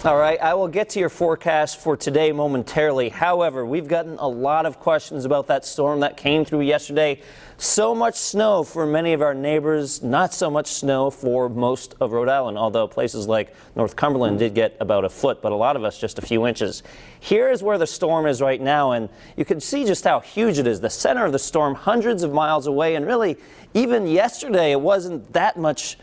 All right, I will get to your forecast for today momentarily. However, we've gotten a lot of questions about that storm that came through yesterday. So much snow for many of our neighbors, not so much snow for most of Rhode Island, although places like North Cumberland did get about a foot, but a lot of us just a few inches. Here is where the storm is right now, and you can see just how huge it is. The center of the storm, hundreds of miles away, and really, even yesterday, it wasn't that much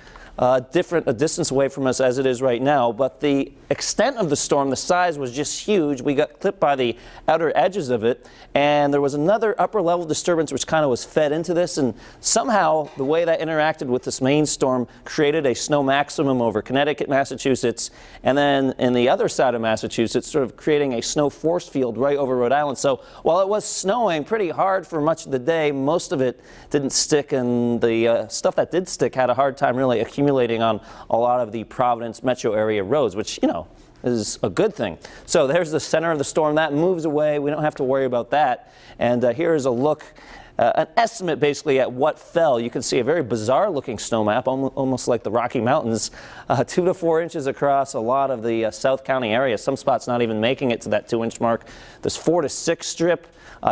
different a distance away from us as it is right now, but the extent of the storm, the size was just huge. We got clipped by the outer edges of it, and there was another upper level disturbance which kind of was fed into this, and somehow the way that interacted with this main storm created a snow maximum over Connecticut, Massachusetts, and then in the other side of Massachusetts, sort of creating a snow force field right over Rhode Island. So while it was snowing pretty hard for much of the day, most of it didn't stick, and the stuff that did stick had a hard time really accumulating on a lot of the Providence metro area roads, which, you know, is a good thing. So there's the center of the storm. That moves away. We don't have to worry about that. And here is a look, an estimate basically at what fell. You can see a very bizarre looking snow map, almost like the Rocky Mountains, 2 to 4 inches across a lot of the South County area. Some spots not even making it to that 2-inch mark. This 4 to 6 strip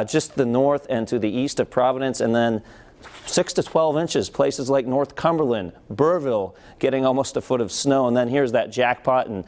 just the north and to the east of Providence, and then 6 to 12 inches, places like North Cumberland, Burrville, getting almost a foot of snow. And then here's that jackpot in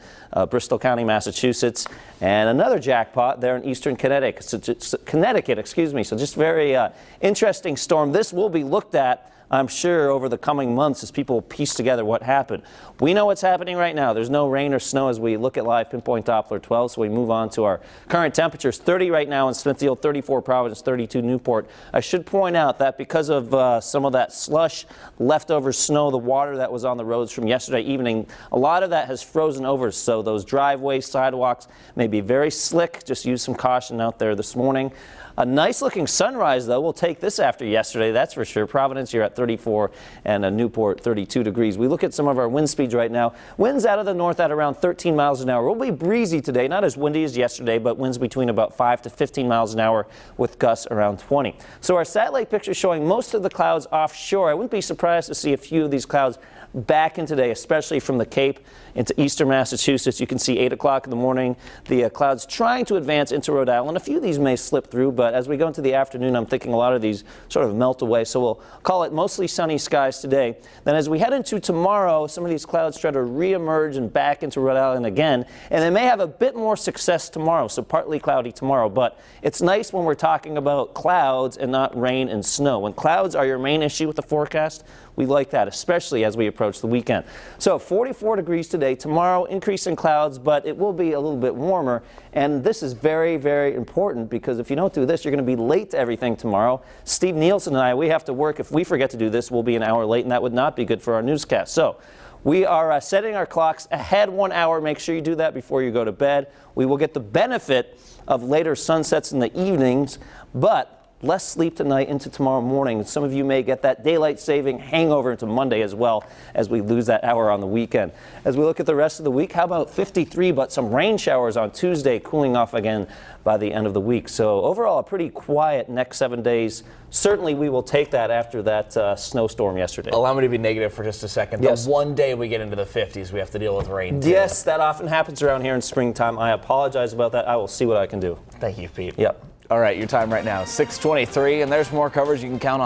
Bristol County, Massachusetts, and another jackpot there in eastern Connecticut. So just very interesting storm. This will be looked at, I'm sure, over the coming months as people piece together what happened. We know what's happening right now. There's no rain or snow as we look at live Pinpoint Doppler 12, so we move on to our current temperatures. 30 right now in Smithfield, 34 Providence, 32 Newport. I should point out that because of some of that slush, leftover snow, the water that was on the roads from yesterday evening, a lot of that has frozen over, so those driveways, sidewalks may be very slick. Just use some caution out there this morning. A nice looking sunrise, though. We'll take this after yesterday, that's for sure. Providence, you're at 34, and Newport, 32 degrees. We look at some of our wind speeds right now. Winds out of the north at around 13 miles an hour. We'll be breezy today, not as windy as yesterday, but winds between about 5 to 15 miles an hour with gusts around 20. So our satellite picture showing most of the clouds offshore. I wouldn't be surprised to see a few of these clouds back in today, especially from the Cape into eastern Massachusetts. You can see 8 o'clock in the morning, the clouds trying to advance into Rhode Island. A few of these may slip through, but as we go into the afternoon, I'm thinking a lot of these sort of melt away. So we'll call it mostly sunny skies today. Then as we head into tomorrow, some of these clouds try to reemerge and back into Rhode Island again, and they may have a bit more success tomorrow, so partly cloudy tomorrow. But it's nice when we're talking about clouds and not rain and snow. When clouds are your main issue with the forecast, we like that, especially as we approach the weekend. So 44 degrees today. Tomorrow, increase in clouds, but it will be a little bit warmer. And this is very, very important, because if you don't do this, you're going to be late to everything tomorrow. Steve Nielsen and I, we have to work. If we forget to do this, we'll be an hour late, and that would not be good for our newscast. So we are setting our clocks ahead 1 hour. Make sure you do that before you go to bed. We will get the benefit of later sunsets in the evenings, but less sleep tonight into tomorrow morning. Some of you may get that daylight saving hangover into Monday as well, as we lose that hour on the weekend. As we look at the rest of the week, how about 53, but some rain showers on Tuesday, cooling off again by the end of the week. So overall, a pretty quiet next 7 days. Certainly we will take that after that snowstorm yesterday. Allow me to be negative for just a second. Yes. The one day we get into the 50s, we have to deal with rain too. Yes, that often happens around here in springtime. I apologize about that. I will see what I can do. Thank you, Pete. Yep. All right, your time right now, 6:23, and there's more coverage you can count on.